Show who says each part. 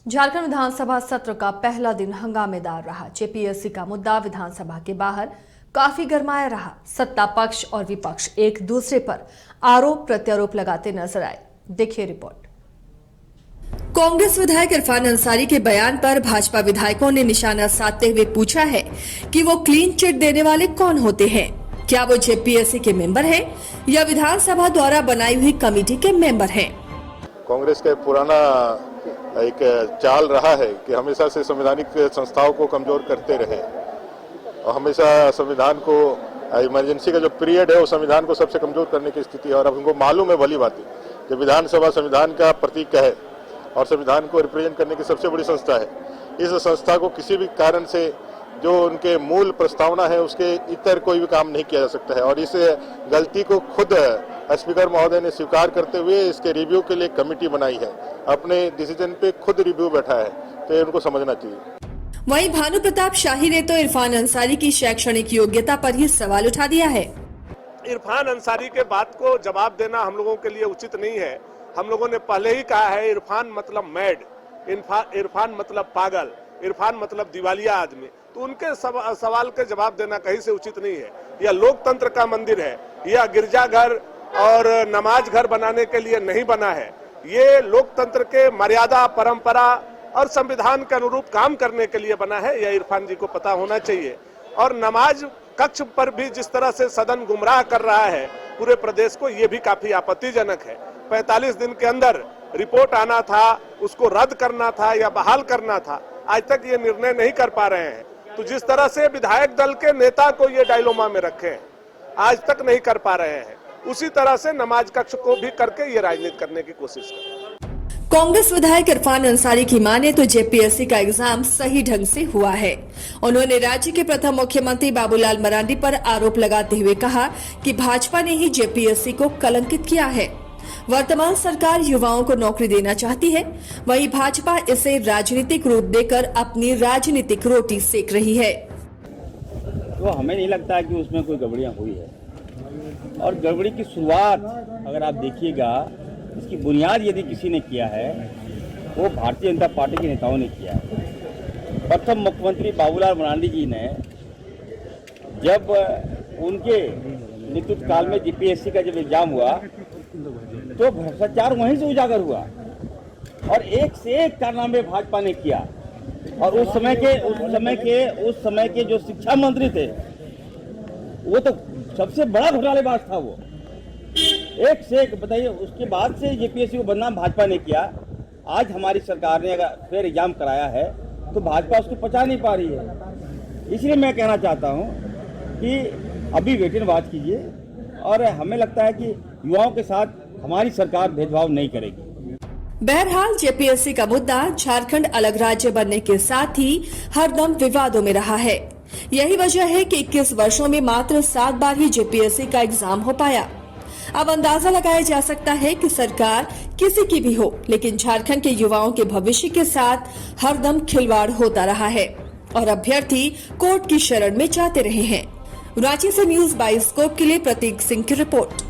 Speaker 1: झारखंड विधानसभा सत्र का पहला दिन हंगामेदार रहा। जेपीएससी का मुद्दा विधानसभा के बाहर काफी गरमाया रहा। सत्ता पक्ष और विपक्ष एक दूसरे पर आरोप प्रत्यारोप लगाते नजर आए। देखिए रिपोर्ट। कांग्रेस विधायक इरफान अंसारी के बयान पर भाजपा विधायकों ने निशाना साधते हुए पूछा है कि वो क्लीन चिट देने वाले कौन होते हैं। क्या वो जेपीएससी के मेंबर हैं या विधानसभा द्वारा बनाई हुई कमेटी के मेंबर हैं?
Speaker 2: कांग्रेस का पुराना एक चाल रहा है कि हमेशा से संवैधानिक संस्थाओं को कमजोर करते रहे और हमेशा संविधान को इमरजेंसी का जो पीरियड है वो संविधान को सबसे कमजोर करने की स्थिति है। और अब उनको मालूम है भली बात कि विधानसभा संविधान का प्रतीक है और संविधान को रिप्रेजेंट करने की सबसे बड़ी संस्था है। इस संस्था को किसी भी कारण से जो उनके मूल प्रस्तावना है उसके इतर कोई भी काम नहीं किया जा सकता है और इस गलती को खुद स्पीकर महोदय ने स्वीकार करते हुए इसके रिव्यू के लिए कमेटी बनाई है। अपने डिसीजन पे खुद रिव्यू बैठा है, तो उनको समझना चाहिए।
Speaker 1: वहीं भानु प्रताप शाही ने तो इरफान अंसारी की शैक्षणिक योग्यता पर ही सवाल उठा दिया है।
Speaker 3: इरफान अंसारी के बात को जवाब देना हम लोगों के लिए उचित नहीं है। हम लोगों ने पहले ही कहा है इरफान मतलब मैड, इरफान मतलब पागल, इरफान मतलब दिवालिया आदमी। तो उनके सवाल के जवाब देना कहीं से उचित नहीं है। यह लोकतंत्र का मंदिर है, यह गिरजाघर और नमाज घर बनाने के लिए नहीं बना है। ये लोकतंत्र के मर्यादा, परंपरा और संविधान के अनुरूप काम करने के लिए बना है। यह इरफान जी को पता होना चाहिए। और नमाज कक्ष पर भी जिस तरह से सदन गुमराह कर रहा है पूरे प्रदेश को, ये भी काफी आपत्तिजनक है। 45 दिन के अंदर रिपोर्ट आना था, उसको रद्द करना था या बहाल करना था, आज तक ये निर्णय नहीं कर पा रहे हैं। तो जिस तरह से विधायक दल के नेता को ये डायलोमा में रखे हैं, आज तक नहीं कर पा रहे हैं, उसी तरह से नमाज कक्ष को भी करके ये राजनीति करने की कोशिश कर।
Speaker 1: कांग्रेस विधायक इरफान अंसारी की माने तो जेपीएससी का एग्जाम सही ढंग से हुआ है। उन्होंने राज्य के प्रथम मुख्यमंत्री बाबूलाल मरांडी पर आरोप लगाते हुए कहा कि भाजपा ने ही जेपीएससी को कलंकित किया है। वर्तमान सरकार युवाओं को नौकरी देना चाहती है, वहीं भाजपा इसे राजनीतिक रूप देकर अपनी राजनीतिक रोटी सेक रही है।
Speaker 4: तो हमें नहीं लगता है कि उसमें कोई गड़बड़ियां हुई है। और गड़बड़ी की शुरुआत अगर आप देखिएगा, इसकी बुनियाद यदि किसी ने किया है वो भारतीय जनता पार्टी के नेताओं ने किया है। प्रथम मुख्यमंत्री बाबूलाल मरांडी जी ने जब उनके नेतृत्व काल में जेपीएससी का जब एग्जाम हुआ तो भ्रष्टाचार वहीं से उजागर हुआ और एक से एक कारनामे भाजपा ने किया। और उस समय के जो शिक्षा मंत्री थे वो तो सबसे बड़ा घोटालेबाज था। वो एक से एक, बताइए, उसके बाद से जेपीएससी को बदनाम भाजपा ने किया। आज हमारी सरकार ने अगर फिर एग्जाम कराया है तो भाजपा उसको पचा नहीं पा रही है। इसलिए मैं कहना चाहता हूं कि अभी वेट एंड वॉच कीजिए और हमें लगता है कि युवाओं के साथ हमारी सरकार भेदभाव नहीं करेगी।
Speaker 1: बहरहाल जेपीएससी का मुद्दा झारखंड अलग राज्य बनने के साथ ही हरदम विवादों में रहा है। यही वजह है कि 21 वर्षों में मात्र 7 बार ही जेपीएससी का एग्जाम हो पाया। अब अंदाजा लगाया जा सकता है कि सरकार किसी की भी हो, लेकिन झारखंड के युवाओं के भविष्य के साथ हरदम खिलवाड़ होता रहा है और अभ्यर्थी कोर्ट की शरण में जाते रहे हैं। रांची से न्यूज़ बाइस्कोप के लिए प्रतीक सिंह की रिपोर्ट।